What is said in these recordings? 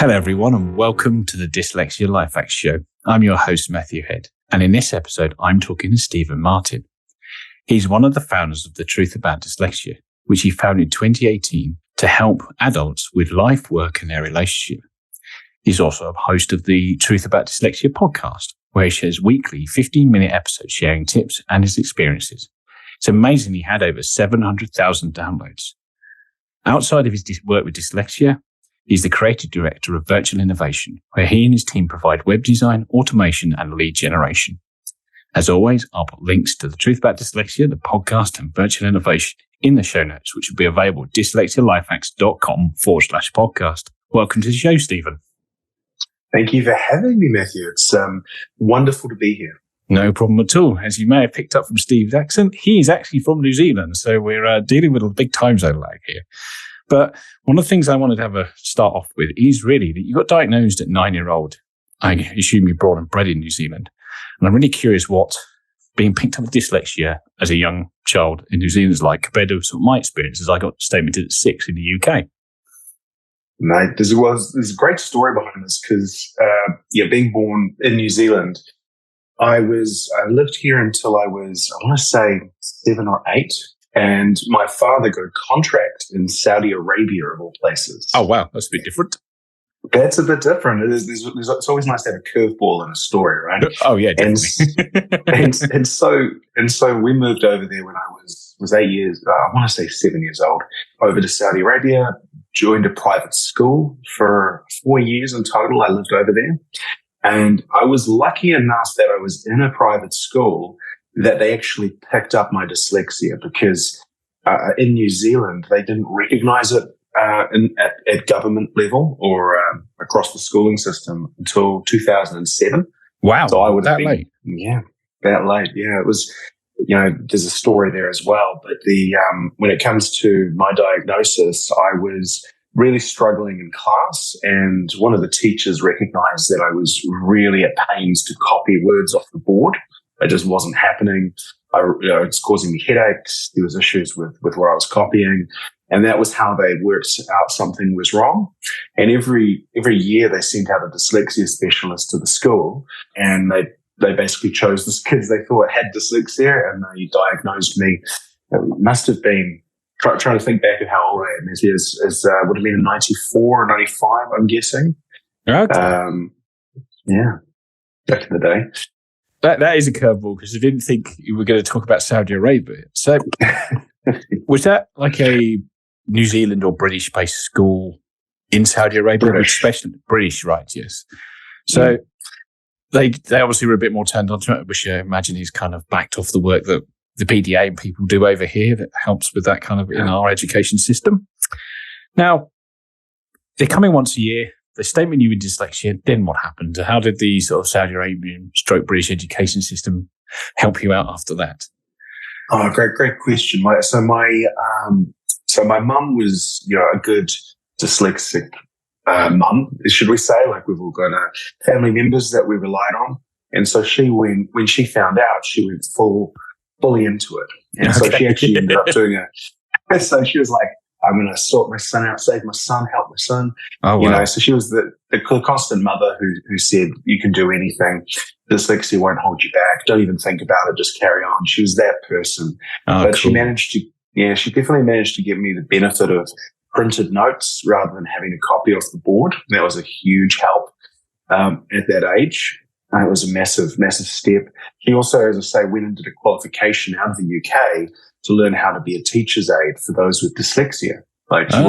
Hello, everyone, and welcome to the Dyslexia Life Hacks Show. I'm your host, Matthew Head, and in this episode, I'm talking to Stephen Martin. He's one of the founders of The Truth About Dyslexia, which he founded in 2018 to help adults with life, work, and their relationship. He's also a host of the Truth About Dyslexia podcast, where he shares weekly 15-minute episodes sharing tips and his experiences. It's amazing he had over 700,000 downloads. Outside of his work with dyslexia, he's the creative director of Virtual Innovation, where he and his team provide web design, automation, and lead generation. As always, I'll put links to The Truth About Dyslexia, the podcast, and Virtual Innovation in the show notes, which will be available at dyslexialifehacks.com/podcast. Welcome to the show, Stephen. Thank you for having me, Matthew. It's wonderful to be here. No problem at all. As you may have picked up from Steve's accent, he's actually from New Zealand, so we're dealing with a big time zone lag here. But one of the things I wanted to have a start off with is really that you got diagnosed at 9-year-old. I assume you're born and bred in New Zealand. And I'm really curious what being picked up with dyslexia as a young child in New Zealand is like compared to sort of my experience as I got statemented at 6 in the UK. Mate, there's a great story behind this because, being born in New Zealand, I lived here until I was, I want to say 7 or 8. And my father got a contract in Saudi Arabia, of all places. Oh, wow. That's a bit different. That's a bit different. It's always nice to have a curveball in a story, right? Oh, yeah, definitely. and so we moved over there when I was 8 years, I want to say 7 years old, over to Saudi Arabia, joined a private school for 4 years in total. I lived over there. And I was lucky enough that I was in a private school that they actually picked up my dyslexia because in New Zealand, they didn't recognize it at government level or across the schooling system until 2007. Wow. So I would have that late? Yeah, that late. Yeah, it was, there's a story there as well. But when it comes to my diagnosis, I was really struggling in class, and one of the teachers recognized that I was really at pains to copy words off the board. It just wasn't happening. It's causing me headaches. There was issues with what I was copying. And that was how they worked out something was wrong. And every year they sent out a dyslexia specialist to the school, and they basically chose the kids they thought had dyslexia, and they diagnosed me. It must have been, trying to think back at how old I am, would have been in 94 or 95, I'm guessing. Okay. Yeah, back in the day. That is a curveball because I didn't think you were going to talk about Saudi Arabia. So was that like a New Zealand or British-based school in Saudi Arabia? British, right, yes. So they obviously were a bit more turned on to it, which I imagine he's kind of backed off the work that the PDA and people do over here that helps with that kind of in our education system. Now, they're coming once a year. They statement you with dyslexia, then what happened? How did the sort of Saudi Arabian / British education system help you out after that? Oh, great question. So my mum was, a good dyslexic mum, should we say? Like we've all got family members that we relied on, and so when she found out, she went fully into it, and so she actually ended up doing So she was like, I'm going to sort my son out, save my son, help my son. Oh, wow. So she was the constant mother who said, you can do anything. Dyslexia won't hold you back. Don't even think about it. Just carry on. She was that person. But cool. She definitely managed to give me the benefit of printed notes rather than having a copy off the board. That was a huge help at that age. It was a massive, massive step. He also, as I say, went and did a qualification out of the UK to learn how to be a teacher's aide for those with dyslexia. Like she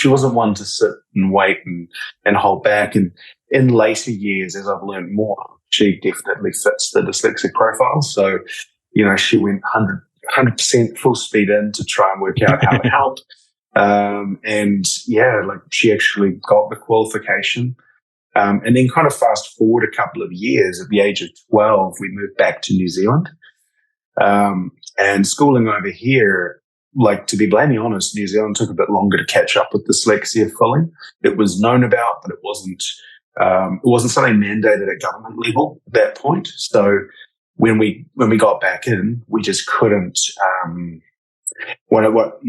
wasn't one to sit and wait and hold back. And in later years, as I've learned more, she definitely fits the dyslexic profile. So, she went 100% full speed in to try and work out how to help. She actually got the qualification. And then kind of fast forward a couple of years, at the age of 12, we moved back to New Zealand. And schooling over here, like, to be blatantly honest, New Zealand took a bit longer to catch up with dyslexia fully. It was known about, but it wasn't something mandated at government level at that point. So when we got back in, we just couldn't,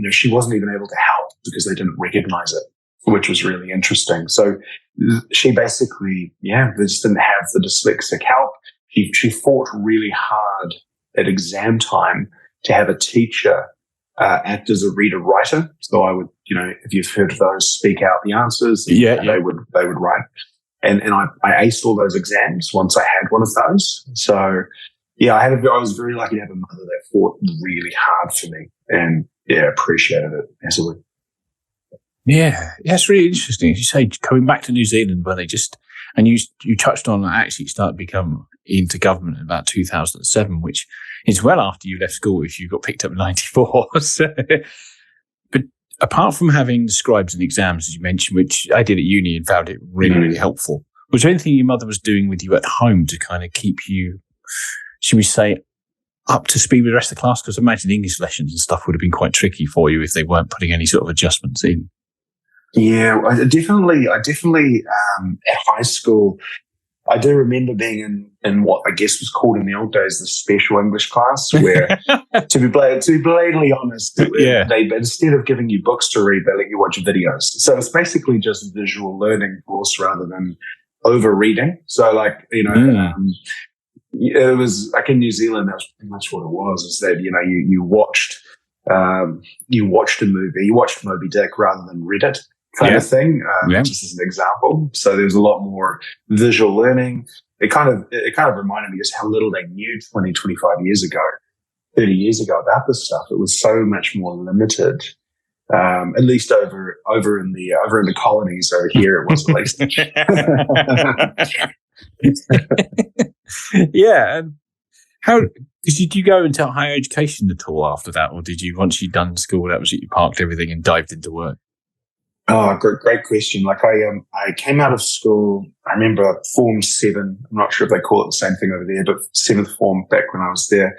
she wasn't even able to help because they didn't recognize it which was really interesting. So she basically, they just didn't have the dyslexic help. She fought really hard at exam time to have a teacher act as a reader-writer. So I would, if you've heard of those, speak out the answers. They would write. And I aced all those exams once I had one of those. So I was very lucky to have a mother that fought really hard for me, and appreciated it massively. Yeah, it's really interesting. As you say, coming back to New Zealand, where they just, and you touched on actually started to become into government in about 2007, which is well after you left school if you got picked up in 94. So, but apart from having the scribes and exams, as you mentioned, which I did at uni and found it really, really helpful, was there anything your mother was doing with you at home to kind of keep you, should we say, up to speed with the rest of the class? Because I imagine English lessons and stuff would have been quite tricky for you if they weren't putting any sort of adjustments in. Yeah, I definitely at high school, I do remember being in what I guess was called in the old days the special English class, where to be blatantly honest, they instead of giving you books to read, they let you watch videos. So it's basically just a visual learning course rather than over reading. So it was like in New Zealand, that was pretty much what it was. Is that you watched a movie, you watched Moby Dick rather than read it. Kind of thing, just as an example. So there was a lot more visual learning. It kind of reminded me just how little they knew 20, 25 years ago, 30 years ago about this stuff. It was so much more limited, at least over in the colonies. Over here, it was at least. Yeah. And how? Did you go into higher education at all after that, or did you, once you'd done school, that was it, you parked everything and dived into work? Oh, great question. Like I came out of school, I remember Form 7, I'm not sure if they call it the same thing over there, but 7th form back when I was there,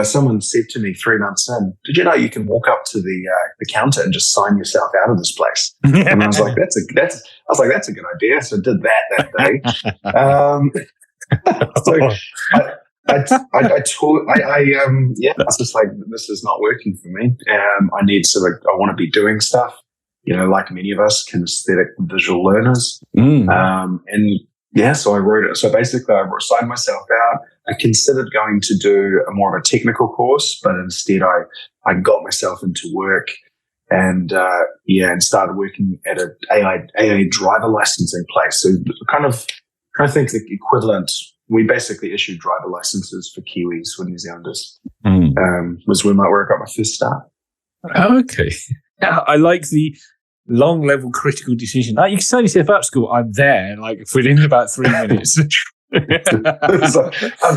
someone said to me 3 months in, did you know you can walk up to the counter and just sign yourself out of this place? And I was like, that's a good idea. So I did that day. I was just like, this is not working for me. I want to be doing stuff. Like many of us, kinesthetic visual learners. So I wrote it. So basically, I signed myself out. I considered going to do more of a technical course, but instead I got myself into work and started working at an AA driver licensing place. So kind of think the equivalent, we basically issued driver licenses for Kiwis for New Zealanders. Was where I got my first start. Okay. I like the long level critical decision. You can sign yourself up school. I'm there, like within about 3 minutes. So, I was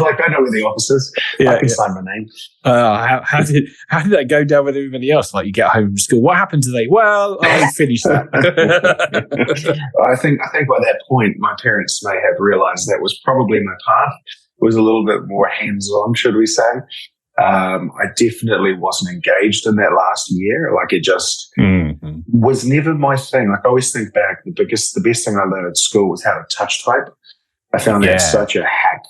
like, I know where the office is. I can sign my name. How did that go down with everybody else? Like you get home from school, what happened today? Well, I finished that. I think by that point, my parents may have realized that was probably my path. It was a little bit more hands-on, should we say. I definitely wasn't engaged in that last year. Like it just was never my thing. Like I always think back, the best thing I learned at school was how to touch type. I found that such a hack,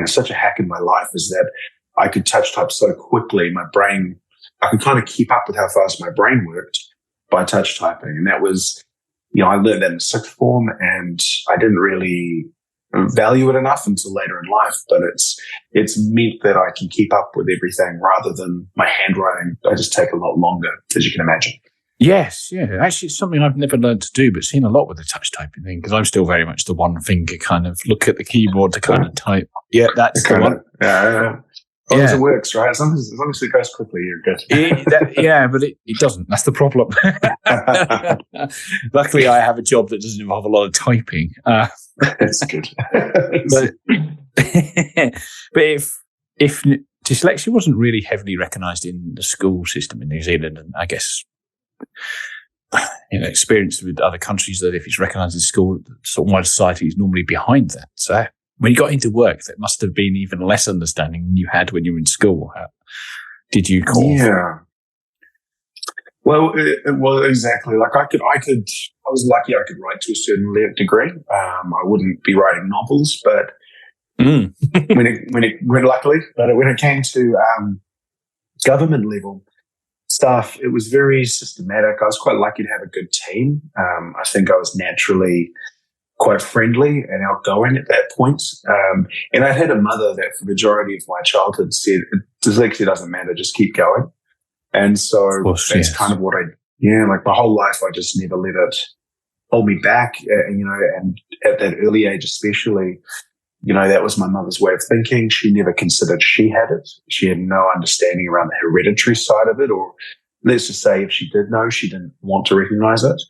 such a hack in my life, is that I could touch type so quickly. My brain, I could kind of keep up with how fast my brain worked by touch typing. And that was, I learned that in 6th form, and I didn't really value it enough until later in life, but it's meant that I can keep up with everything rather than my handwriting. I just take a lot longer, as you can imagine. Yes, yeah. Actually, it's something I've never learned to do, but seen a lot with the touch typing thing, because I'm still very much the one finger kind of look at the keyboard to kind of type. Yeah, that's the one. As long as it works, right? As long as it goes quickly, you're good. But it doesn't. That's the problem. Luckily, I have a job that doesn't involve a lot of typing. That's good. But if dyslexia wasn't really heavily recognised in the school system in New Zealand, and I guess experience with other countries, that if it's recognised in school, sort of my society is normally behind that. So when you got into work, that must have been even less understanding than you had when you were in school. How did you call? Yeah. Well, exactly. Like I was lucky I could write to a certain degree. I wouldn't be writing novels, but when it came to government level, stuff. It was very systematic. I was quite lucky to have a good team. I think I was naturally quite friendly and outgoing at that point. And I had a mother that for the majority of my childhood said, dyslexia doesn't matter, just keep going. And so that's kind of what like my whole life, I just never let it hold me back. And at that early age, especially, that was my mother's way of thinking. She never considered she had it. She had no understanding around the hereditary side of it, or let's just say if she did know, she didn't want to recognize it,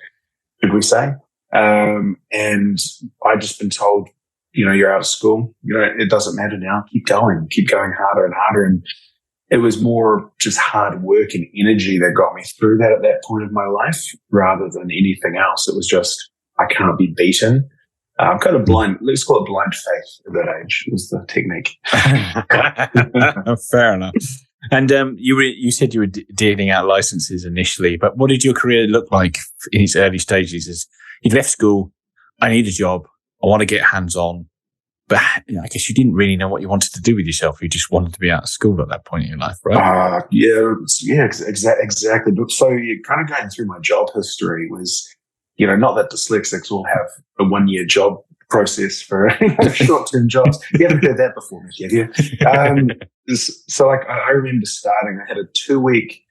should we say. And I'd just been told, you're out of school, it doesn't matter now, keep going harder and harder. And it was more just hard work and energy that got me through that at that point of my life rather than anything else. It was just, I can't be beaten. I'm kind of blind. Let's call it blind faith at that age was the technique. Fair enough. And you said you were dealing out licenses initially, but what did your career look like in its early stages? As you left school, I need a job, I want to get hands-on, but I guess you didn't really know what you wanted to do with yourself. You just wanted to be out of school at that point in your life, right? Exactly. But so you're kind of going through my job history was, not that dyslexics all have a 1-year job process for short-term jobs. You haven't heard that before, have you? So I remember starting, I had a 2-week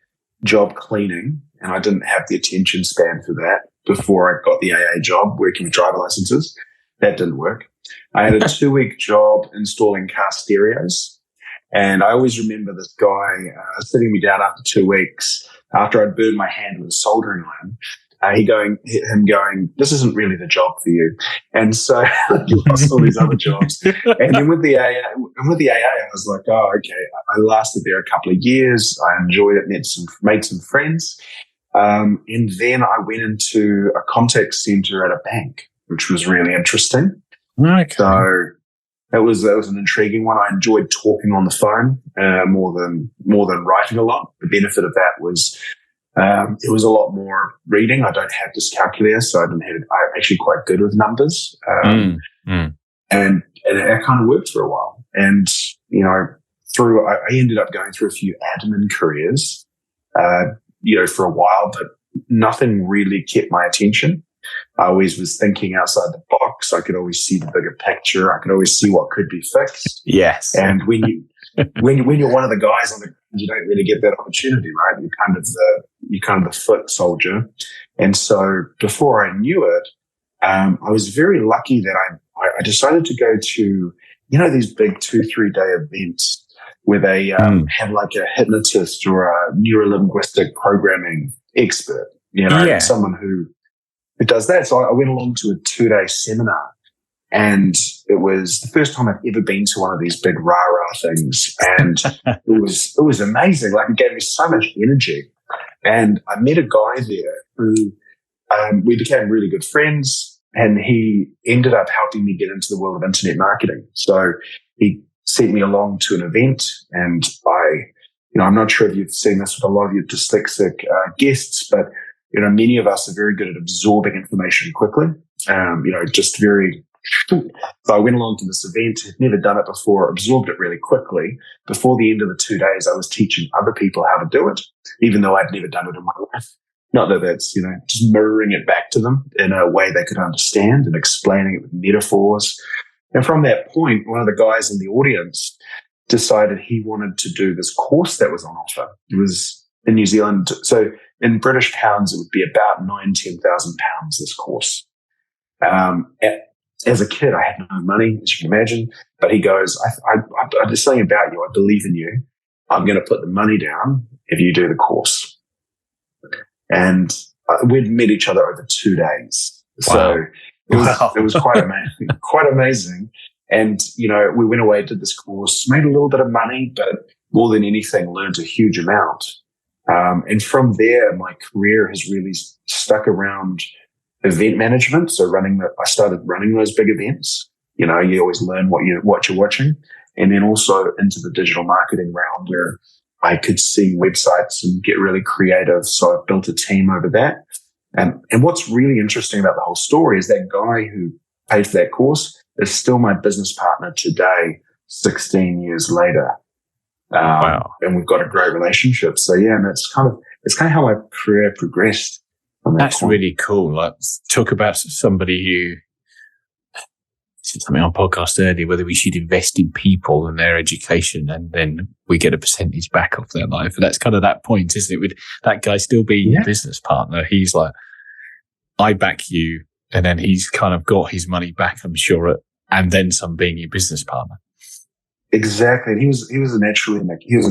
job cleaning and I didn't have the attention span for that before I got the AA job working with driver licenses. That didn't work. I had a 2-week job installing car stereos. And I always remember this guy sitting me down after 2 weeks after I'd burned my hand with a soldering iron. Him going, this isn't really the job for you. And so I lost all these other jobs. And then with the AA, I was like, oh, okay. I lasted there a couple of years. I enjoyed it, made some friends. And then I went into a contact center at a bank, which was really interesting. Okay. So that was an intriguing one. I enjoyed talking on the phone more than writing a lot. The benefit of that was it was a lot more reading. I don't have dyscalculia, so I'm actually quite good with numbers. And it kind of worked for a while. And I ended up going through a few admin careers, for a while, but nothing really kept my attention. I always was thinking outside the box. I could always see the bigger picture. I could always see what could be fixed. Yes. And when you're one of the guys on the ground, you don't really get that opportunity, right? You're kind of the foot soldier. And so before I knew it, I was very lucky that I decided to go to, these big 2-3 day events where they have like a hypnotist or a neurolinguistic programming expert, someone who does that. So I went along to a 2-day seminar, and it was the first time I'd ever been to one of these big rah-rah things. And it was amazing. Like, it gave me so much energy. And I met a guy there who we became really good friends, and he ended up helping me get into the world of internet marketing. So he sent me along to an event, and I'm not sure if you've seen this with a lot of your dyslexic guests, but many of us are very good at absorbing information quickly. Just very. So I went along to this event, had never done it before, absorbed it really quickly. Before the end of the 2 days, I was teaching other people how to do it, even though I'd never done it in my life. Not that that's, just mirroring it back to them in a way they could understand and explaining it with metaphors. And from that point, one of the guys in the audience decided he wanted to do this course that was on offer. It was in New Zealand. So in British pounds, it would be about £10,000, this course. As a kid, I had no money, as you can imagine. But he goes, there's something about you. I believe in you. I'm going to put the money down if you do the course. And we'd met each other over 2 days. Wow. So it was quite amazing, quite amazing. And, we went away, did this course, made a little bit of money, but more than anything, learned a huge amount. And from there, my career has really stuck around event management. So I started running those big events. You always learn what you're watching. And then also into the digital marketing realm where I could see websites and get really creative. So I've built a team over that. And what's really interesting about the whole story is that guy who paid for that course is still my business partner today, 16 years later. Wow. And we've got a great relationship. So yeah, and it's kind of how my career progressed. That's really cool. Like, talk about somebody who said something on podcast earlier, whether we should invest in people and their education, and then we get a percentage back off their life. And that's kind of that point, isn't it? With that guy still being your business partner, he's like, I back you, and then he's kind of got his money back, I'm sure, and then some being your business partner. Exactly. And he was an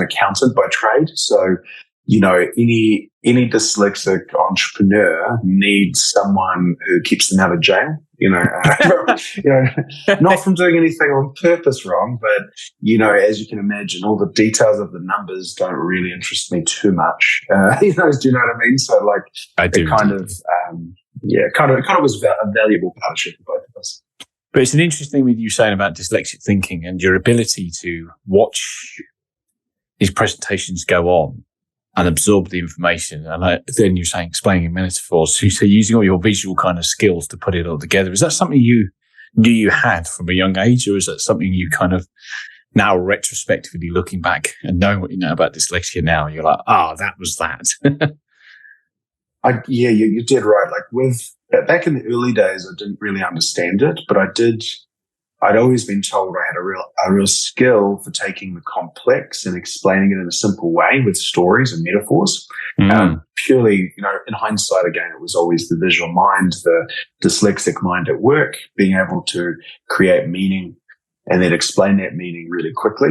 accountant by trade. So, any dyslexic entrepreneur needs someone who keeps them out of jail. Not from doing anything on purpose wrong, but as you can imagine, all the details of the numbers don't really interest me too much. Do you know what I mean? So, like, I do. It kind of was a valuable partnership for both of us. But it's an interesting thing with you saying about dyslexic thinking and your ability to watch these presentations go on and absorb the information. And then you're saying, explaining in metaphors. So using all your visual kind of skills to put it all together. Is that something you knew you had from a young age, or is that something you kind of now retrospectively looking back and knowing what you know about dyslexia now, you're like, that was that? You did right. Like back in the early days, I didn't really understand it, but I'd always been told I had a real skill for taking the complex and explaining it in a simple way with stories and metaphors. Purely, in hindsight, again, it was always the visual mind, the dyslexic mind at work, being able to create meaning and then explain that meaning really quickly.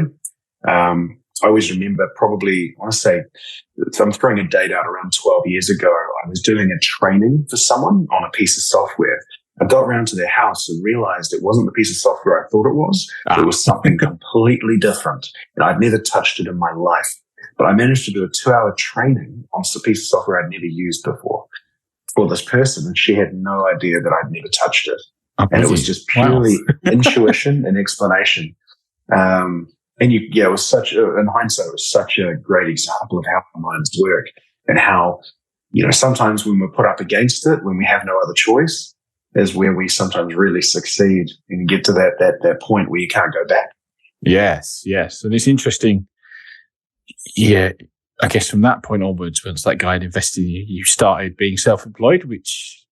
I always remember if I'm throwing a date out, around 12 years ago, I was doing a training for someone on a piece of software. I got around to their house and realized it wasn't the piece of software I thought it was. It was something completely different. And I'd never touched it in my life. But I managed to do a 2-hour training on a piece of software I'd never used before for this person. And she had no idea that I'd never touched it. And it was just purely intuition and explanation. It was in hindsight, it was such a great example of how our minds work and how, sometimes when we're put up against it, when we have no other choice, is where we sometimes really succeed and get to that point where you can't go back. Yes. And it's interesting. Yeah, I guess from that point onwards, once that guy had invested in you, you started being self-employed, which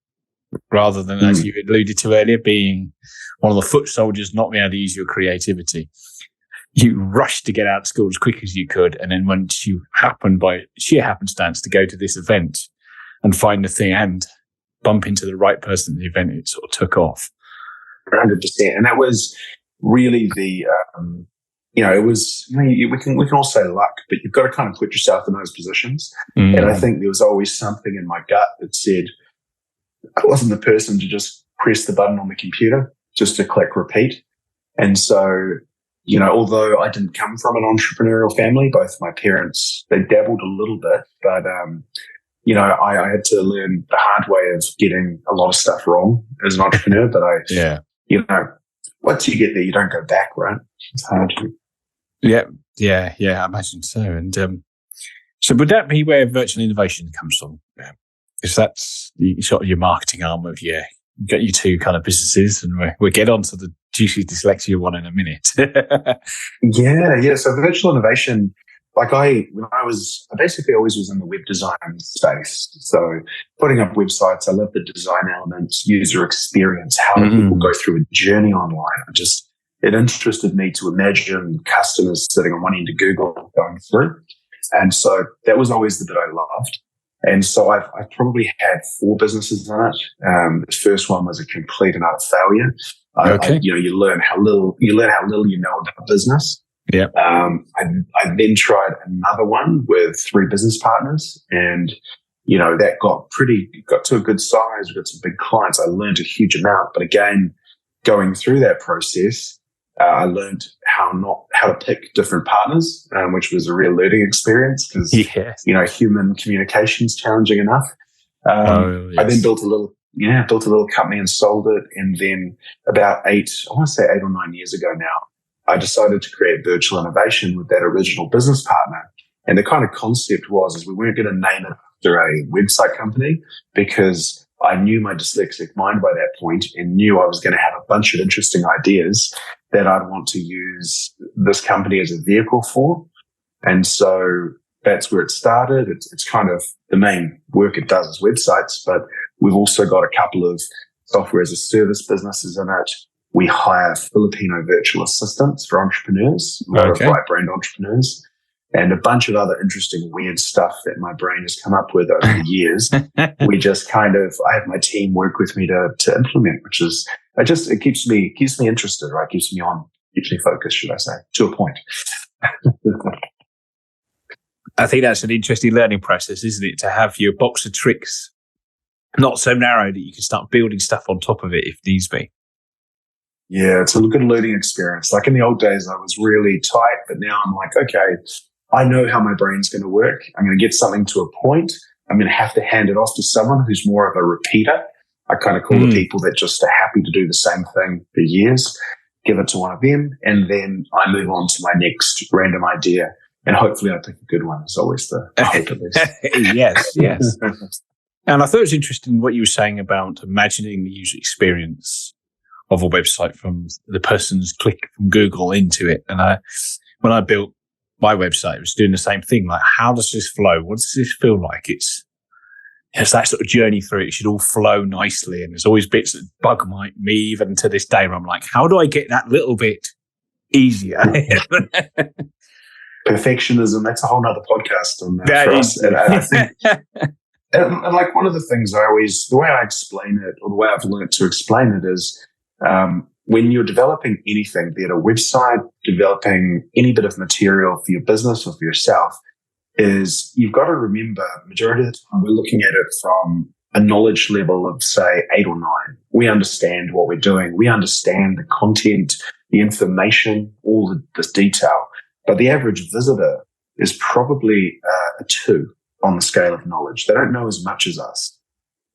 rather than, as you alluded to earlier, being one of the foot soldiers, not being able to use your creativity, you rushed to get out of school as quick as you could. And then once you happened by sheer happenstance to go to this event and find the thing and bump into the right person at the event, it sort of took off. 100%. And that was really the, it was, we can all say luck, but you've got to kind of put yourself in those positions. And I think there was always something in my gut that said, I wasn't the person to just press the button on the computer, just to click repeat. And so, although I didn't come from an entrepreneurial family, both my parents, they dabbled a little bit, but, I had to learn the hard way of getting a lot of stuff wrong as an entrepreneur. But once you get there, you don't go back, right? It's hard to. Yeah, I imagine so. And so would that be where virtual innovation comes from? Because that's sort of your marketing arm of, you got your two kind of businesses, and we'll get on to the juicy dyslexia one in a minute. Yeah. So virtual innovation, I basically always was in the web design space. So putting up websites, I love the design elements, user experience, how do people go through a journey online. It interested me to imagine customers sitting on one end of Google going through. And so that was always the bit I loved. And so I've probably had 4 businesses in it. The first one was a complete and utter failure. You learn how little you know about business. Yeah. I then tried another one with 3 business partners, and that got to a good size. We got some big clients. I learned a huge amount, but again, going through that process, I learned how to pick different partners, which was a real learning experience because human communication is challenging enough. I then built a little company and sold it, and then about 8 or 9 years ago now, I decided to create virtual innovation with that original business partner. And the kind of concept was we weren't going to name it after a website company, because I knew my dyslexic mind by that point and knew I was going to have a bunch of interesting ideas that I'd want to use this company as a vehicle for. And so that's where it started. It's kind of the main work it does is websites, but we've also got a couple of software as a service businesses in it. We hire Filipino virtual assistants for entrepreneurs, a lot of right brand entrepreneurs, and a bunch of other interesting, weird stuff that my brain has come up with over the years. We just I have my team work with me to implement, which is, it keeps me interested, right? Keeps me focused, should I say, to a point. I think that's an interesting learning process, isn't it? To have your box of tricks not so narrow that you can start building stuff on top of it if needs be. Yeah, it's a good learning experience. Like in the old days, I was really tight, but now I'm like, okay, I know how my brain's going to work. I'm going to get something to a point. I'm going to have to hand it off to someone who's more of a repeater. I kind of call the people that just are happy to do the same thing for years, give it to one of them, and then I move on to my next random idea. And hopefully I pick a good one. It's always the hope of this. Yes. And I thought it was interesting what you were saying about imagining the user experience of a website from the person's click from Google into it. And when I built my website, it was doing the same thing. Like, how does this flow? What does this feel like? It's that sort of journey through it. It should all flow nicely. And there's always bits that bug me even to this day where I'm like, how do I get that little bit easier? Perfectionism, that's a whole nother podcast on that for us. And I think, and like one of the things the way I explain it, or the way I've learned to explain it is, when you're developing anything, be it a website, developing any bit of material for your business or for yourself, is you've got to remember, majority of the time, we're looking at it from a knowledge level of, say, 8 or 9. We understand what we're doing. We understand the content, the information, all this detail. But the average visitor is probably a 2 on the scale of knowledge. They don't know as much as us.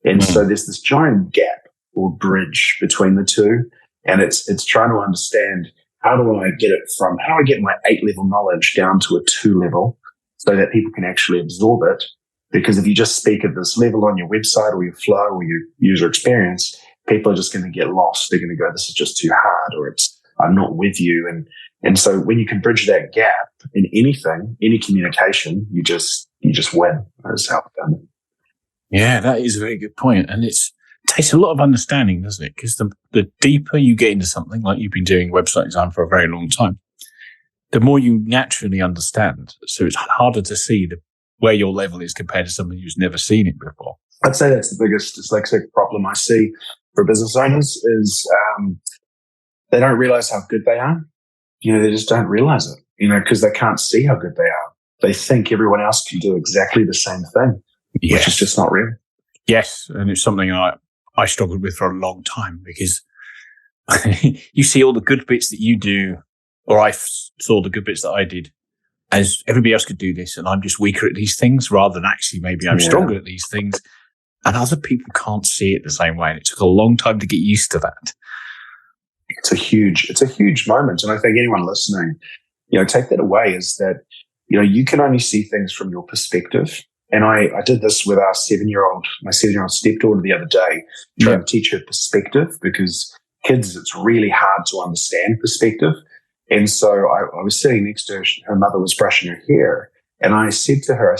And so there's this giant gap or bridge between the two. And it's trying to understand, how do I get my 8 level knowledge down to a 2 level so that people can actually absorb it? Because if you just speak at this level on your website or your flow or your user experience, people are just going to get lost. They're going to go, this is just too hard, or I'm not with you. And so when you can bridge that gap in anything, any communication, you just win. That's how I've done it. Yeah, that is a very good point. And it takes a lot of understanding, doesn't it? Because the deeper you get into something, like you've been doing website design for a very long time, the more you naturally understand. So it's harder to see where your level is compared to someone who's never seen it before. I'd say that's the biggest dyslexic problem I see for business owners is they don't realize how good they are. They just don't realize it, because they can't see how good they are. They think everyone else can do exactly the same thing, which is just not real. Yes. And it's something I struggled with for a long time, because you see all the good bits that you do, or I saw the good bits that I did as everybody else could do this, and I'm just weaker at these things, rather than actually maybe I'm stronger at these things. And other people can't see it the same way. And it took a long time to get used to that. It's a huge moment. And I think anyone listening, take that away, is that, you can only see things from your perspective. And I did this with my 7-year-old stepdaughter the other day, trying to teach her perspective, because kids, it's really hard to understand perspective. And so I was sitting next to her. Her mother was brushing her hair. And I said to her,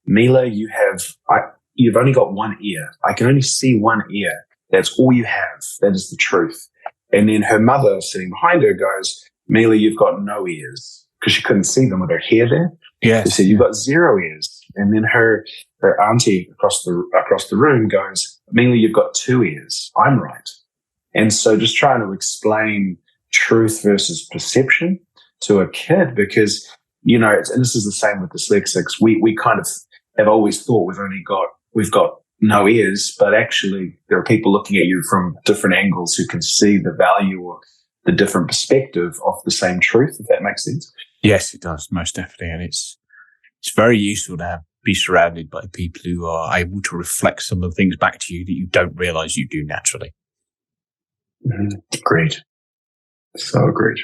Mila, you've only got one ear. I can only see one ear. That's all you have. That is the truth. And then her mother, sitting behind her, goes, Mila, you've got no ears, because she couldn't see them with her hair there. Yes. She said, you've got 0 ears. And then her auntie across the room goes, Mila, you've got 2 ears. I'm right. And so just trying to explain truth versus perception to a kid, because, and this is the same with dyslexics. We kind of have always thought we've got no ears, but actually there are people looking at you from different angles who can see the value or the different perspective of the same truth, if that makes sense. Yes, it does, most definitely. And it's very useful to be surrounded by people who are able to reflect some of the things back to you that you don't realize you do naturally. Great. So agreed.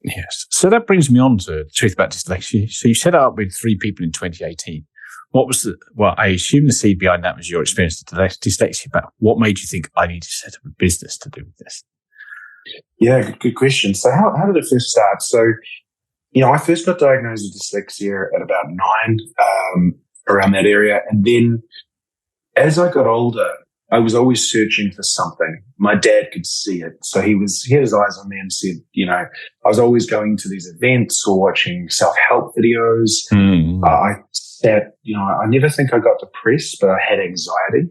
Yes. So that brings me on to the truth about dyslexia. So you set it up with 3 people in 2018. What was I assume the seed behind that was your experience with dyslexia, but what made you think I need to set up a business to do with this? Yeah, good question. So how did it first start? So I first got diagnosed with dyslexia at about 9, around that area. And then as I got older, I was always searching for something. My dad could see it. So he had his eyes on me and said, I was always going to these events or watching self-help videos. I never think I got depressed, but I had anxiety,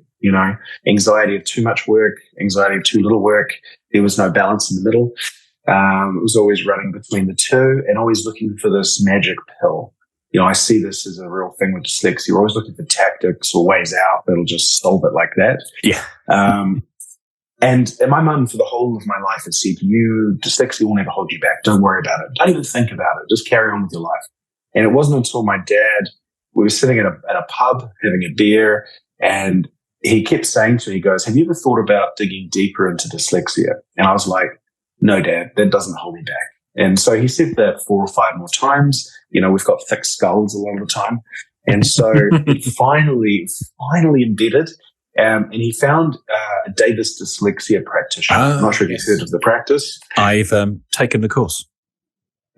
anxiety of too much work, anxiety of too little work. There was no balance in the middle. It was always running between the two and always looking for this magic pill. I see this as a real thing with dyslexia. You're always looking for tactics or ways out that'll just solve it like that. Yeah. And my mum, for the whole of my life, had said, dyslexia will never hold you back. Don't worry about it. Don't even think about it. Just carry on with your life. And it wasn't until my dad, we were sitting at a pub having a beer, and he kept saying to me, he goes, have you ever thought about digging deeper into dyslexia? And I was like, no, Dad, that doesn't hold me back. And so he said that 4 or 5 more times. We've got thick skulls a lot of the time. And so it finally embedded. And he found a Davis dyslexia practitioner. I'm not sure if you've heard of the practice. I've taken the course.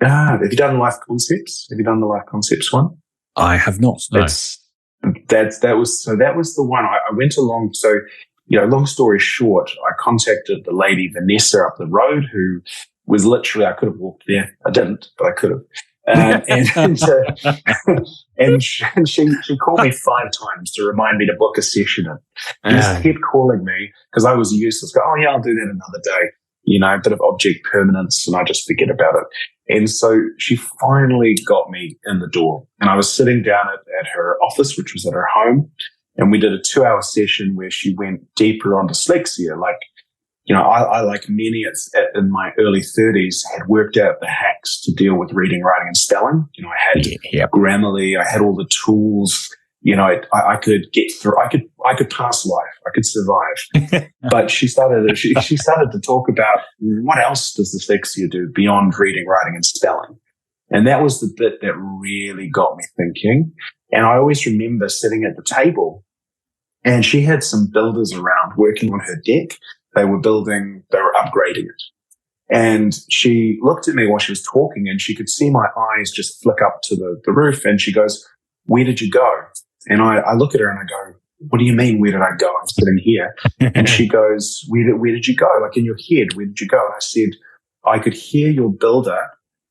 Have you done Life Concepts? Have you done the Life Concepts one? I have not. No. That was the one. I went along. So, long story short, I contacted the lady Vanessa up the road, who was literally, I could have walked there. I didn't, but I could have. And she called me 5 times to remind me to book a session in. She just kept calling me because I was useless. Go, oh yeah, I'll do that another day. A bit of object permanence, and I just forget about it. And so she finally got me in the door, and I was sitting down at her office, which was at her home, and we did a 2-hour session where she went deeper on dyslexia. I, like many in my early 30s, had worked out the hacks to deal with reading, writing, and spelling. I had Grammarly, I had all the tools. I could get through. I could pass life. I could survive. But she started to talk about what else does dyslexia do beyond reading, writing, and spelling. And that was the bit that really got me thinking. And I always remember sitting at the table, and she had some builders around working on her deck. They were upgrading it. And she looked at me while she was talking, and she could see my eyes just flick up to the roof. And she goes, where did you go? And I look at her and I go, what do you mean, where did I go? I'm sitting here. And she goes, where did you go? Like in your head, where did you go? And I said, I could hear your builder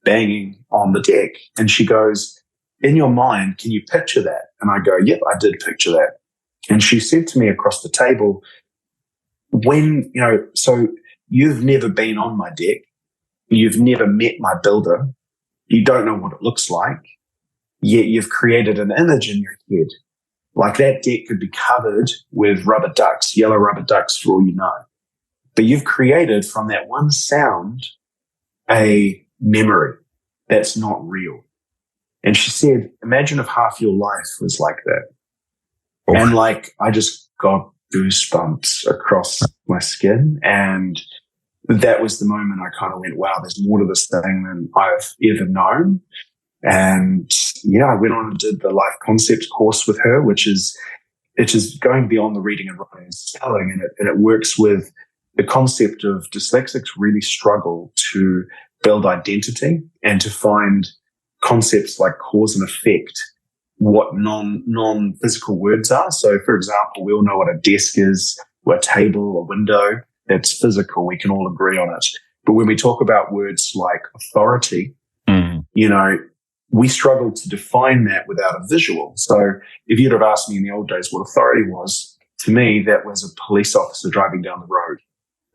banging on the deck. And she goes, in your mind, can you picture that? And I go, yep, I did picture that. And she said to me across the table, so you've never been on my deck. You've never met my builder. You don't know what it looks like. Yet you've created an image in your head. Like that deck could be covered with rubber ducks, yellow rubber ducks for all you know. But you've created from that one sound a memory that's not real. And she said, imagine if half your life was like that. Oh. And I just got goosebumps across my skin. And that was the moment I kind of went, wow, there's more to this thing than I've ever known. And I went on and did the Life Concepts course with her, which is going beyond the reading and writing and spelling. And it works with the concept of dyslexics really struggle to build identity and to find concepts like cause and effect, what non-physical words are. So, for example, we all know what a desk is, or a table, a window. That's physical. We can all agree on it. But when we talk about words like authority, we struggle to define that without a visual. So if you'd have asked me in the old days what authority was, to me, that was a police officer driving down the road.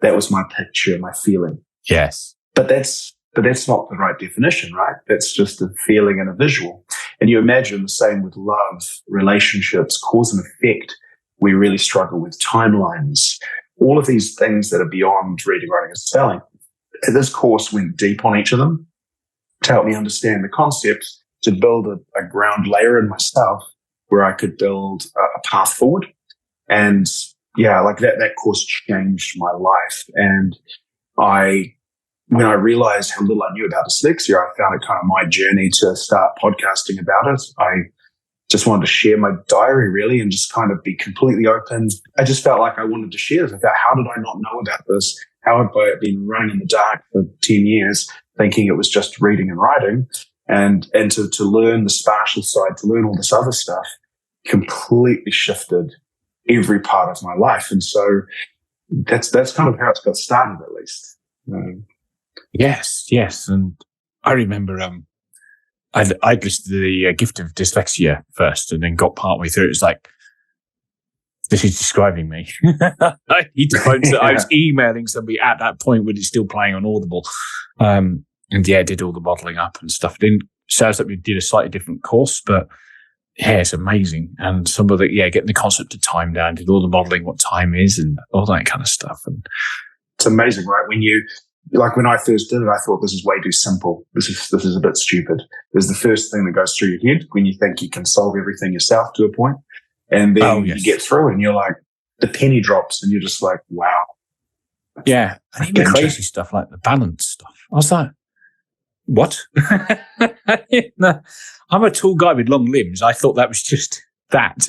That was my picture, my feeling. Yes. But that's not the right definition, right? That's just a feeling and a visual. And you imagine the same with love, relationships, cause and effect. We really struggle with timelines, all of these things that are beyond reading, writing, and spelling. And this course went deep on each of them to help me understand the concepts, to build a ground layer in myself where I could build a path forward. And that course changed my life. And when I realized how little I knew about dyslexia, I found it kind of my journey to start podcasting about it. I just wanted to share my diary really and just kind of be completely open. I just felt like I wanted to share this. I thought, how did I not know about this? How have I been running in the dark for 10 years thinking it was just reading and writing? and to learn the spatial side, to learn all this other stuff, completely shifted every part of my life. And so that's kind of how it got started, at least. Yes. And I remember I'd listened to the Gift of Dyslexia first, and then got partway through. It was like, this is describing me. I need to find I was emailing somebody at that point when it's still playing on Audible. Did all the modelling up and stuff. It sounds like we did a slightly different course, but yeah, it's amazing. And some of the, getting the concept of time down, did all the modelling, what time is, and all that kind of stuff. And it's amazing, right? When I first did it, I thought, this is way too simple. This is a bit stupid. There's the first thing that goes through your head when you think you can solve everything yourself to a point. And then you get through and you're like, the penny drops and you're just like, wow. Yeah. And even crazy stuff like the balance stuff. I was like, what? No, I'm a tall guy with long limbs. I thought that was just that.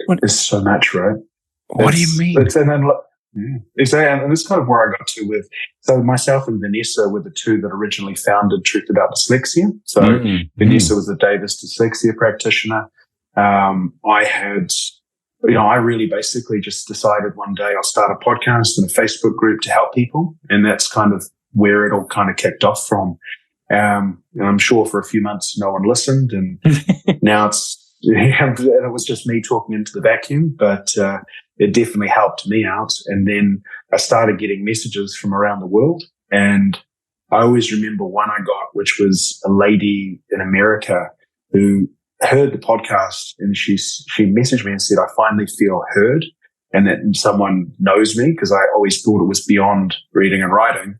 There's so much, right? What do you mean? And this is kind of where I got to with, so myself and Vanessa were the two that originally founded Truth About Dyslexia. So Vanessa was the Davis dyslexia practitioner. I really basically just decided one day I'll start a podcast and a Facebook group to help people. And that's kind of where it all kind of kicked off from. And I'm sure for a few months, no one listened. And now it was just me talking into the vacuum, but it definitely helped me out. And then I started getting messages from around the world. And I always remember one I got, which was a lady in America who heard the podcast, and she messaged me and said, I finally feel heard and that someone knows me, because I always thought it was beyond reading and writing.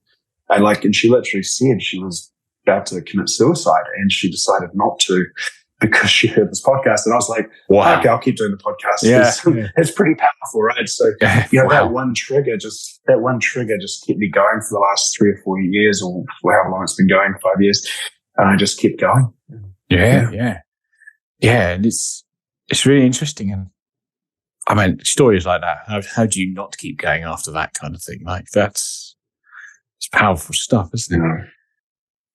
And she literally said she was about to commit suicide and she decided not to because she heard this podcast. And I was like, wow, okay, I'll keep doing the podcast. Yeah. It's pretty powerful, right? So, that one trigger just kept me going for the last 3 or 4 years, or however long it's been going, 5 years. And I just kept going. Yeah, and it's really interesting. And I mean, stories like that, how do you not keep going after that kind of thing? Like it's powerful stuff, isn't it? Yeah.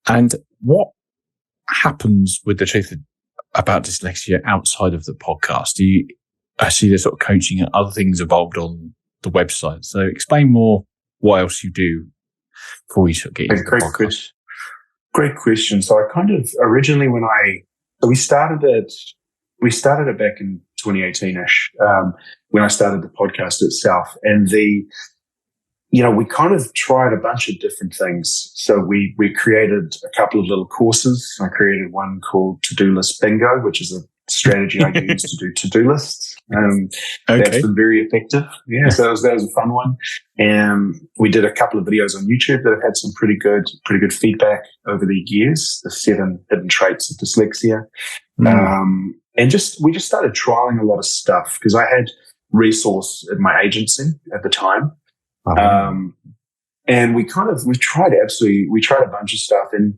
And what happens with the Truth About Dyslexia outside of the podcast? I see there's sort of coaching and other things involved on the website. So explain more what else you do before we sort of get into the podcast. Great question. So I kind of originally we started it back in 2018-ish, when I started the podcast itself. And we kind of tried a bunch of different things. So we created a couple of little courses. I created one called To-Do List Bingo, which is a strategy I use to do to-do lists. That's been very effective. Yeah, so that was a fun one. And we did a couple of videos on YouTube that have had some pretty good feedback over the years. The 7 hidden traits of dyslexia. And we just started trialing a lot of stuff because I had resource at my agency at the time. And we tried a bunch of stuff. And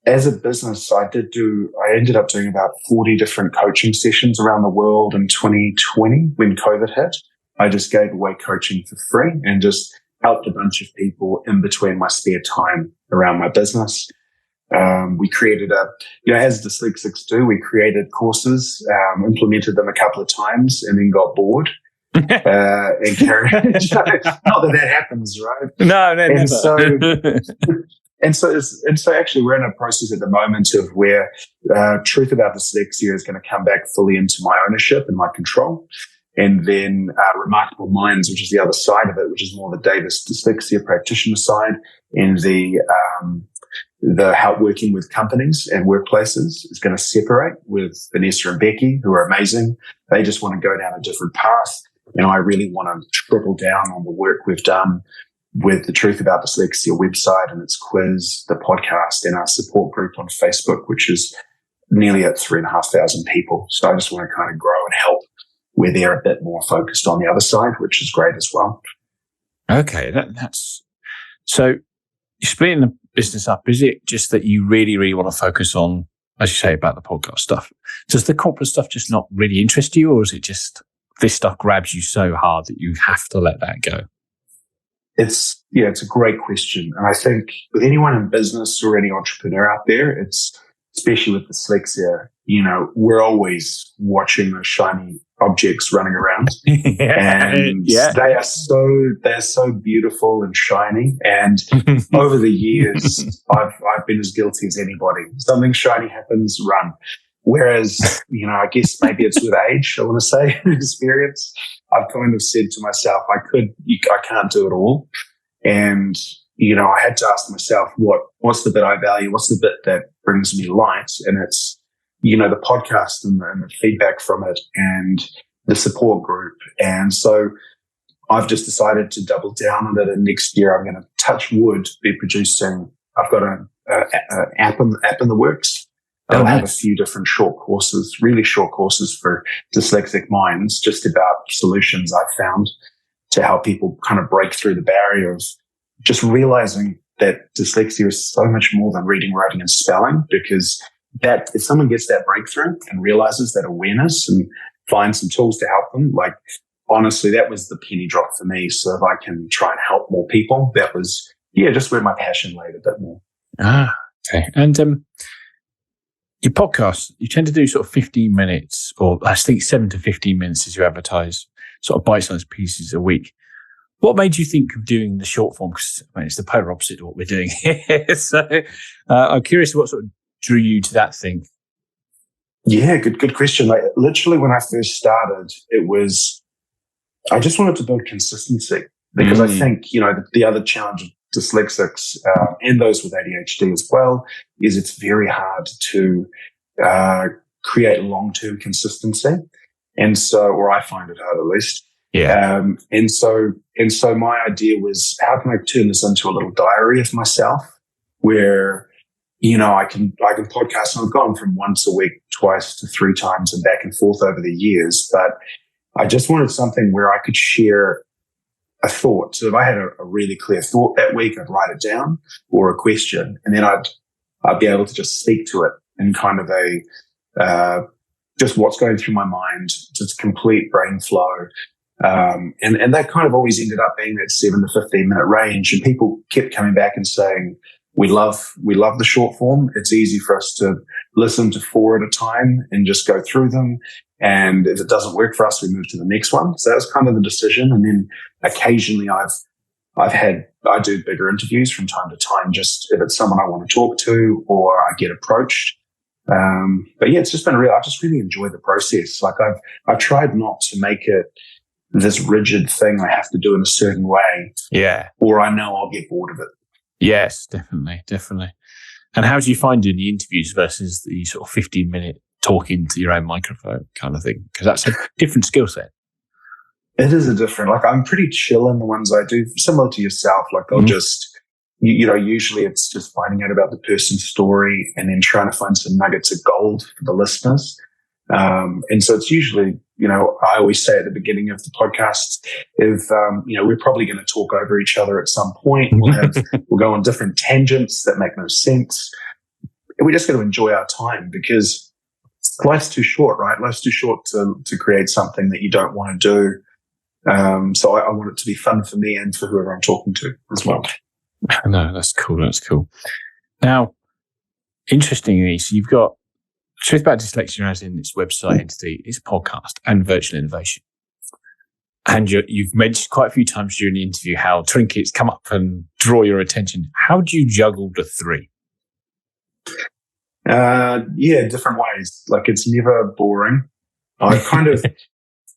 as a business, I ended up doing about 40 different coaching sessions around the world in 2020 when COVID hit. I just gave away coaching for free and just helped a bunch of people in between my spare time around my business. We created as dyslexics do, we created courses, implemented them a couple of times and then got bored. And carried not that happens, right? No, never. And so actually we're in a process at the moment of where Truth About Dyslexia is going to come back fully into my ownership and my control. And then Remarkable Minds, which is the other side of it, which is more the Davis dyslexia practitioner side, and the help working with companies and workplaces is going to separate with Vanessa and Becky, who are amazing. They just want to go down a different path. And I really want to triple down on the work we've done with the Truth About Dyslexia website and its quiz, the podcast, and our support group on Facebook, which is nearly at 3,500 people. So I just want to kind of grow and help where they're a bit more focused on the other side, which is great as well. Okay, that's so. You're splitting the business up. Is it just that you really, really want to focus on, as you say, about the podcast stuff? Does the corporate stuff just not really interest you, or is it just this stuff grabs you so hard that you have to let that go? it's a great question. And I think with anyone in business or any entrepreneur out there, it's especially with dyslexia, we're always watching those shiny objects running around. And they're so beautiful and shiny. And over the years, I've been as guilty as anybody. Something shiny happens, run. Whereas, I guess maybe it's with age, I want to say, experience. I've kind of said to myself, I can't do it all. And, I had to ask myself, what's the bit I value? What's the bit that brings me light? And it's, the podcast and the feedback from it and the support group. And so I've just decided to double down on it. And next year I'm going to touch wood, be producing. I've got an app in the works. I'll have a few different really short courses for dyslexic minds, just about solutions I've found to help people kind of break through the barrier of just realizing that dyslexia is so much more than reading, writing, and spelling, because that if someone gets that breakthrough and realizes that awareness and finds some tools to help them, like, honestly, that was the penny drop for me. So if I can try and help more people, that was, just where my passion laid a bit more. Okay. And your podcast, you tend to do sort of 15 minutes, or I think 7 to 15 minutes as you advertise, sort of bite-sized pieces a week. What made you think of doing the short form? Because it's the polar opposite of what we're doing here. So I'm curious what sort of drew you to that thing. Yeah, good question. Like, literally when I first started, I just wanted to build consistency, because I think, the other challenge of dyslexics and those with ADHD as well is it's very hard to create long-term consistency. And so, or I find it hard at least. Yeah. And so my idea was, how can I turn this into a little diary of myself where, I can podcast, and I've gone from once a week, twice to 3 times and back and forth over the years. But I just wanted something where I could share a thought. So if I had a really clear thought that week, I'd write it down, or a question, and then I'd be able to just speak to it in kind of just what's going through my mind, just complete brain flow. And that kind of always ended up being that 7 to 15 minute range. And people kept coming back and saying, we love the short form. It's easy for us to listen to 4 at a time and just go through them. And if it doesn't work for us, we move to the next one. So that was kind of the decision. And then occasionally I do bigger interviews from time to time, just if it's someone I want to talk to or I get approached. But yeah, it's just been I just really enjoy the process. Like I've tried not to make it this rigid thing I have to do in a certain way. Yeah. Or I know I'll get bored of it. Yes, definitely. And how do you find doing the interviews versus the sort of 15-minute talking to your own microphone kind of thing? Because that's a different skill set. It is a different, I'm pretty chill in the ones I do, similar to yourself. Like I'll just, usually it's just finding out about the person's story and then trying to find some nuggets of gold for the listeners. And so it's usually, I always say at the beginning of the podcast, if, we're probably going to talk over each other at some point. We'll go on different tangents that make no sense. And we just got to enjoy our time, because life's too short, right? Life's too short to create something that you don't want to do. So I want it to be fun for me and for whoever I'm talking to as well. No, that's cool. Now, interestingly, so you've got Truth About Dyslexia as in its website entity, its podcast, and virtual innovation. And you've mentioned quite a few times during the interview how trinkets come up and draw your attention. How do you juggle the 3? Different ways. Like, it's never boring. I kind of,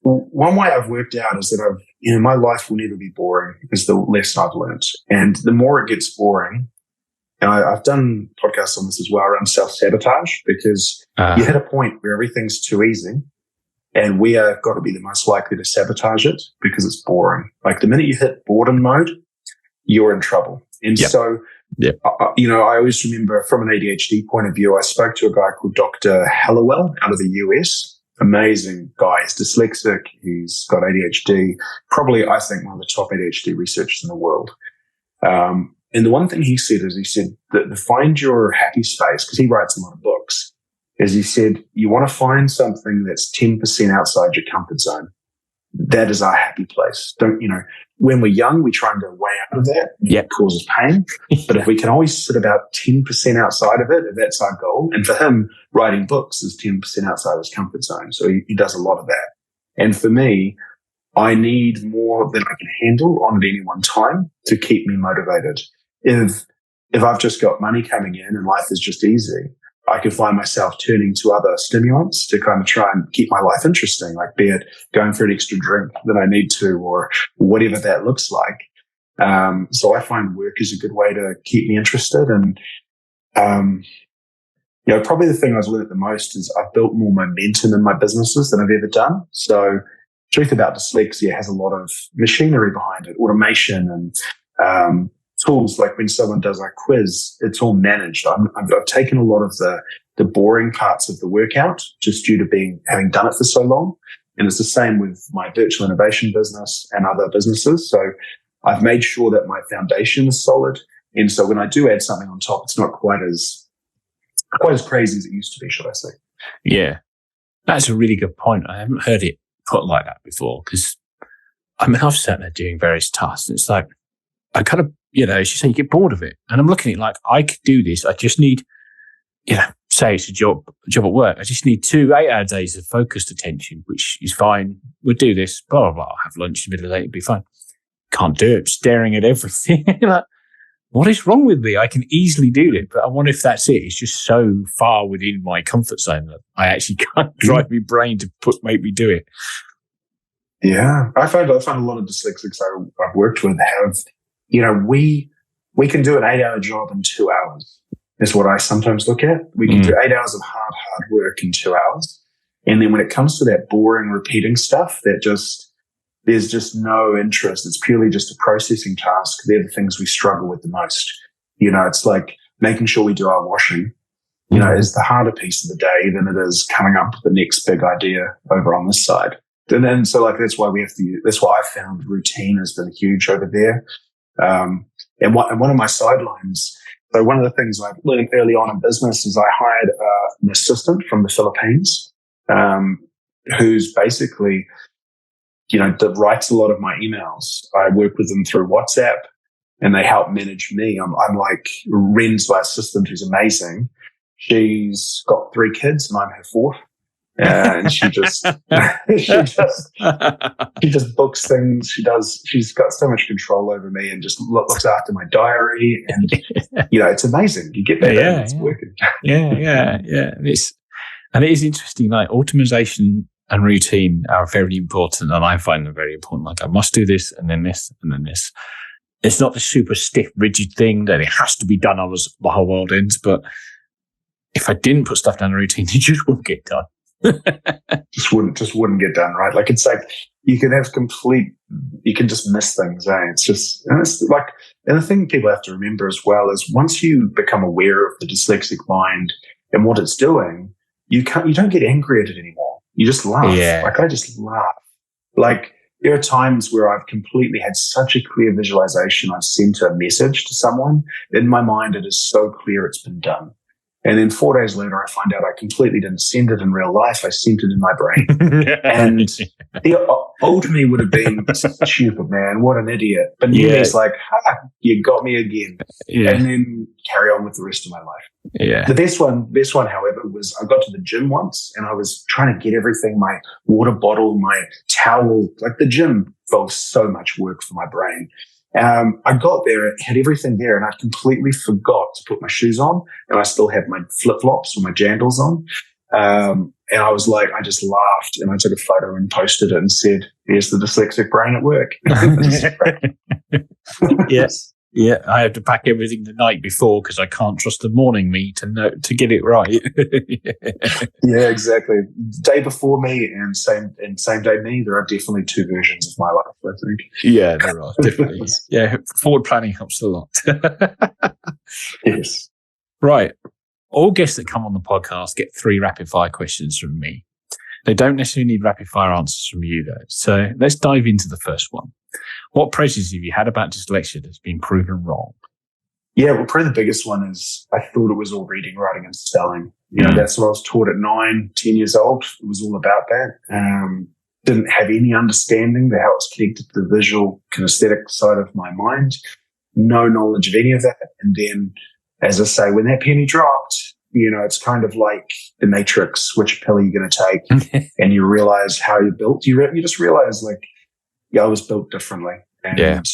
one way I've worked out is that my life will never be boring, is the lesson I've learned. And the more it gets boring, and I've done podcasts on this as well around self-sabotage, because you hit a point where everything's too easy, and we have got to be the most likely to sabotage it because it's boring. Like, the minute you hit boredom mode, you're in trouble. And so, I always remember from an ADHD point of view, I spoke to a guy called Dr. Hallowell out of the US. Amazing guy. He's dyslexic. He's got ADHD. Probably, I think, one of the top ADHD researchers in the world. And the one thing he said that to find your happy space, because he writes a lot of books, is he said, you want to find something that's 10% outside your comfort zone. that is our happy place. When we're young, we try and go way out of that. Yeah. It causes pain. But if we can always sit about 10% outside of it, if that's our goal. And for him, writing books is 10% outside his comfort zone. So he does a lot of that. And for me, I need more than I can handle on at any one time to keep me motivated. If I've just got money coming in and life is just easy, I can find myself turning to other stimulants to kind of try and keep my life interesting, like be it going for an extra drink that I need to, or whatever that looks like. So I find work is a good way to keep me interested. And, probably the thing I've learned the most is I've built more momentum in my businesses than I've ever done. So truth about dyslexia has a lot of machinery behind it, automation and, tools. Like when someone does our quiz, it's all managed. I've taken a lot of the boring parts of the workout just due to having done it for so long. And it's the same with my virtual innovation business and other businesses. So I've made sure that my foundation is solid. And so when I do add something on top, it's not quite as crazy as it used to be, should I say. Yeah, that's a really good point. I haven't heard it put like that before, because I've sat there doing various tasks and it's like, I kind of, as you say, you get bored of it. And I'm looking at it like, I could do this. I just need, say it's a job at work. I just need 2 8-hour days of focused attention, which is fine. We'll do this, blah, blah, blah. I'll have lunch in the middle of the day. It'll be fine. Can't do it. Staring at everything. Like, what is wrong with me? I can easily do it. But I wonder if that's it. It's just so far within my comfort zone that I actually can't drive my brain to make me do it. Yeah. I find a lot of dyslexics I've worked with have, we can do an 8-hour job in 2 hours, is what I sometimes look at. We can do 8 hours of hard work in 2 hours. And then when it comes to that boring, repeating stuff there's just no interest. It's purely just a processing task. They're the things we struggle with the most. It's like making sure we do our washing, is the harder piece of the day than it is coming up with the next big idea over on this side. And then, so that's why that's why I found routine has been huge over there. And one of my sidelines, so one of the things I learned early on in business is I hired an assistant from the Philippines, who's basically, that writes a lot of my emails. I work with them through WhatsApp and they help manage me. I'm like Ren's my assistant, who's amazing. She's got 3 kids and I'm her 4th. And she just books things. She's got so much control over me and just looks after my diary. And, it's amazing. You get that and it's working. Yeah. And it is interesting, like automation and routine are very important. And I find them very important. Like I must do this and then this and then this. It's not the super stiff, rigid thing that it has to be done or the whole world ends. But if I didn't put stuff down in a routine, it just wouldn't get done. just wouldn't get done, right? Like it's like you can just miss things, it's like, and the thing people have to remember as well is once you become aware of the dyslexic mind and what it's doing, you don't get angry at it anymore. You just laugh. Yeah. Like I just laugh. Like there are times where I've completely had such a clear visualization. I've sent a message to someone in my mind. It is so clear it's been done. And then 4 days later, I find out I completely didn't send it in real life. I sent it in my brain. And the old me would have been stupid, man. What an idiot. But new me's like, you got me again. Yeah. And then carry on with the rest of my life. Yeah. The best one, however, was I got to the gym once and I was trying to get everything, my water bottle, my towel, like the gym felt so much work for my brain. I got there, it had everything there, and I completely forgot to put my shoes on, and I still had my flip-flops or my jandals on. And I was like, I just laughed, and I took a photo and posted it and said, "Here's the dyslexic brain at work." Yes. Yeah, I have to pack everything the night before because I can't trust the morning me to get it right. Yeah, exactly. Day before me and same day me. There are definitely 2 versions of my life, I think. Yeah, there are definitely. Yeah, forward planning helps a lot. Yes. Right. All guests that come on the podcast get 3 rapid fire questions from me. They don't necessarily need rapid fire answers from you though. So let's dive into the first one. What prejudice have you had about dyslexia that's been proven wrong? Yeah, well, probably the biggest one is I thought it was all reading, writing, and spelling. That's what I was taught at 9, 10 years old. It was all about that. didn't have any understanding of how it's connected to the visual kinesthetic side of my mind. No knowledge of any of that. And then, as I say, when that penny dropped, it's kind of like the Matrix, which pill are you going to take? And you realize how you're built. You just realize, I was built differently. And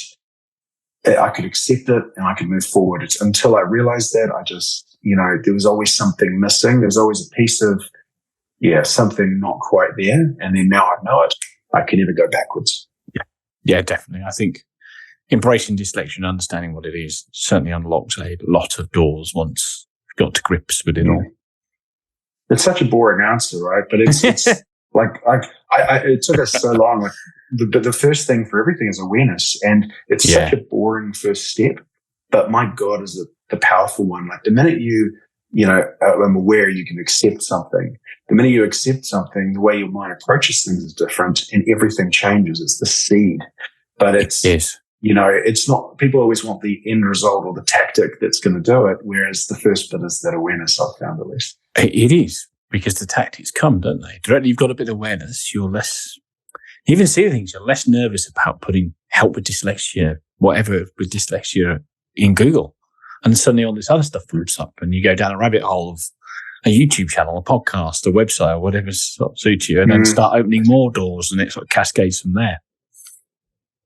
I could accept it and I could move forward. It's until I realized that I just, there was always something missing. There's always a piece of, something not quite there. And then now I know it. I can never go backwards. Yeah, definitely. I think embracing dyslexia and understanding what it is certainly unlocks a lot of doors once you've got to grips with it all. It's such a boring answer, right? But it's it took us so long. The first thing for everything is awareness. And it's such a boring first step. But my God, is the powerful one. Like the minute I'm aware you can accept something. The minute you accept something, the way your mind approaches things is different and everything changes. It's the seed. But it's not, people always want the end result or the tactic that's going to do it, whereas the first bit is that awareness, I've found at least. It is, because the tactics come, don't they? Directly you've got a bit of awareness, you're less, even see things, you're less nervous about putting help with dyslexia, whatever with dyslexia in Google. And suddenly all this other stuff pops up and you go down a rabbit hole of a YouTube channel, a podcast, a website, or whatever suits you, and then start opening more doors and it sort of cascades from there.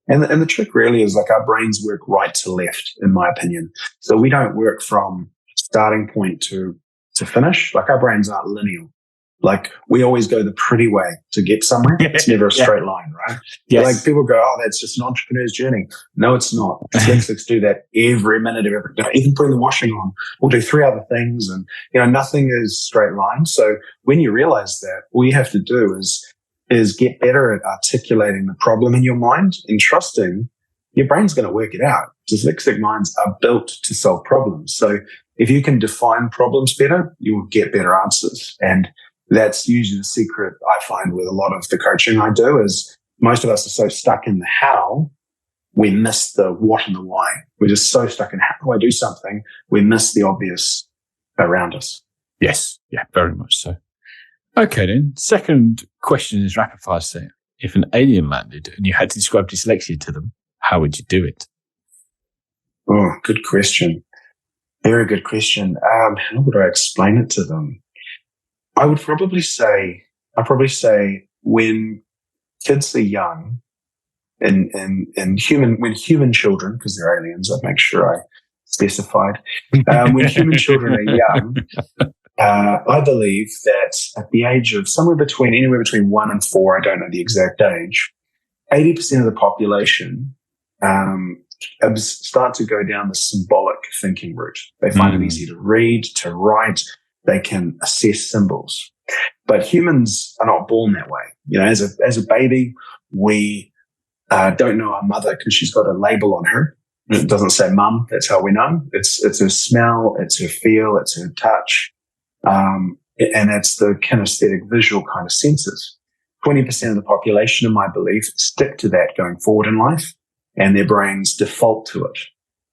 And the trick really is our brains work right to left, in my opinion. So we don't work from starting point to finish. Our brains aren't linear. We always go the pretty way to get somewhere. It's never a straight line, right? Yes. People go, oh, that's just an entrepreneur's journey. No, it's not. Dyslexics do that every minute of every day. Even putting the washing on, we'll do 3 other things, and nothing is straight line. So when you realize that, all you have to do is get better at articulating the problem in your mind and trusting your brain's going to work it out. Dyslexic minds are built to solve problems. So if you can define problems better, you will get better answers. And that's usually the secret I find with a lot of the coaching I do, is most of us are so stuck in the how, we miss the what and the why. We're just so stuck in how do I do something, we miss the obvious around us. Yes. Yeah, very much so. Okay, then. Second question is rapid fire set. If an alien landed and you had to describe dyslexia to them, how would you do it? Oh, good question. Very good question. How would I explain it to them? I would probably say when kids are young and when human children, because they're aliens, I'd make sure I specified, when human children are young, I believe that at the age of anywhere between 1 and 4, I don't know the exact age, 80% of the population start to go down the symbolic thinking route. They find it easy to read, to write. They can assess symbols. But humans are not born that way. As a baby, we don't know our mother because she's got a label on her. It doesn't say mum. That's how we know. It's her smell, it's her feel, it's her touch. And it's the kinesthetic visual kind of senses. 20% of the population, in my belief, stick to that going forward in life, and their brains default to it.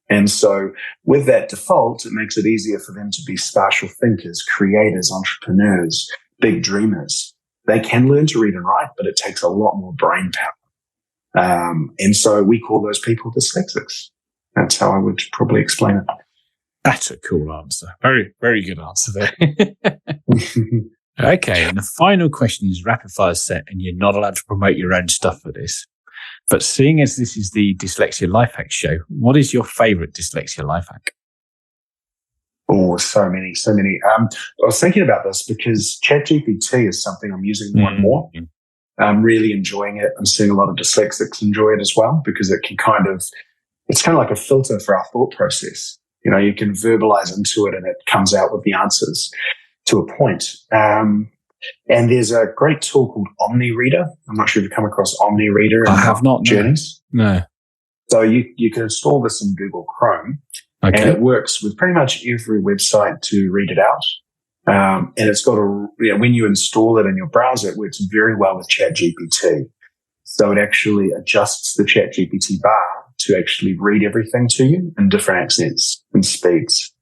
And so with that default, it makes it easier for them to be spatial thinkers, creators, entrepreneurs, big dreamers. They can learn to read and write, but it takes a lot more brain power. And so we call those people dyslexics. That's how I would probably explain it. That's a cool answer. Very, very good answer there. Okay, and the final question is rapid fire set, and you're not allowed to promote your own stuff for this. But seeing as this is the Dyslexia Life Hack show, what is your favorite dyslexia life hack? Oh, so many. I was thinking about this because ChatGPT is something I'm using more and more. I'm really enjoying it. I'm seeing a lot of dyslexics enjoy it as well, because it's kind of like a filter for our thought process. You can verbalize into it and it comes out with the answers to a point. And there's a great tool called OmniReader. I'm not sure if you've come across OmniReader. I have not. Journeys. No. So you can install this in Google Chrome. Okay. And it works with pretty much every website to read it out. And it's got when you install it in your browser, it works very well with ChatGPT. So it actually adjusts the ChatGPT bar to actually read everything to you in different accents and speeds.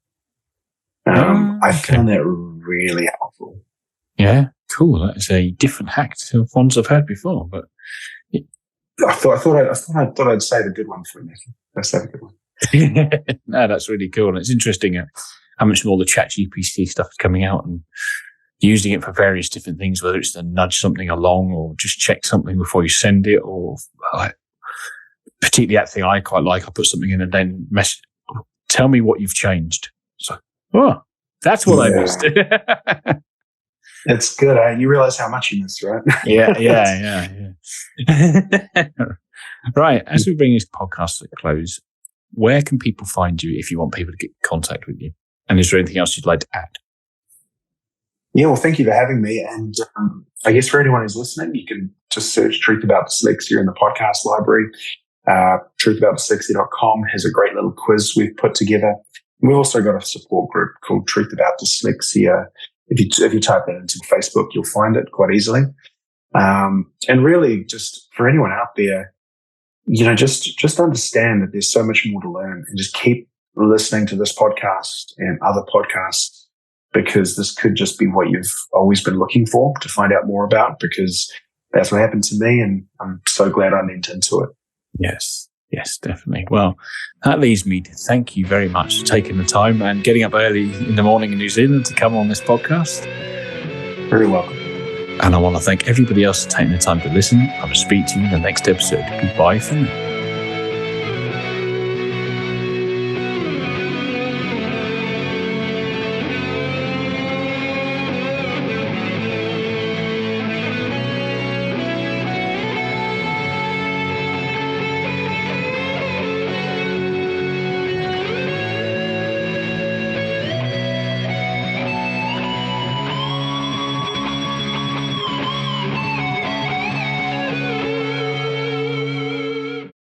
I found that really helpful. Yeah. Cool. That is a different hack to ones I've heard before, but I thought I'd say the good one for you. Let's say the good one. No, that's really cool. And it's interesting how much more the ChatGPT stuff is coming out and using it for various different things, whether it's to nudge something along or just check something before you send it, or particularly that thing I quite like. I put something in and then tell me what you've changed. So, that's what I missed. It's good. You realize how much you missed, right? Yeah. Right. As we bring this podcast to a close, where can people find you if you want people to get in contact with you? And is there anything else you'd like to add? Yeah, well, thank you for having me. And I guess for anyone who's listening, you can just search Truth About Dyslexia in the podcast library. Truthaboutdyslexia.com has a great little quiz we've put together. And we've also got a support group called Truth About Dyslexia. If you type that into Facebook, you'll find it quite easily. And really, just for anyone out there, just understand that there's so much more to learn, and just keep listening to this podcast and other podcasts, because this could just be what you've always been looking for to find out more about, because that's what happened to me, and I'm so glad I leaned into it. Yes, definitely. Well, that leaves me to thank you very much for taking the time and getting up early in the morning in New Zealand to come on this podcast. Very welcome. And I want to thank everybody else for taking the time to listen. I will speak to you in the next episode. Goodbye for now.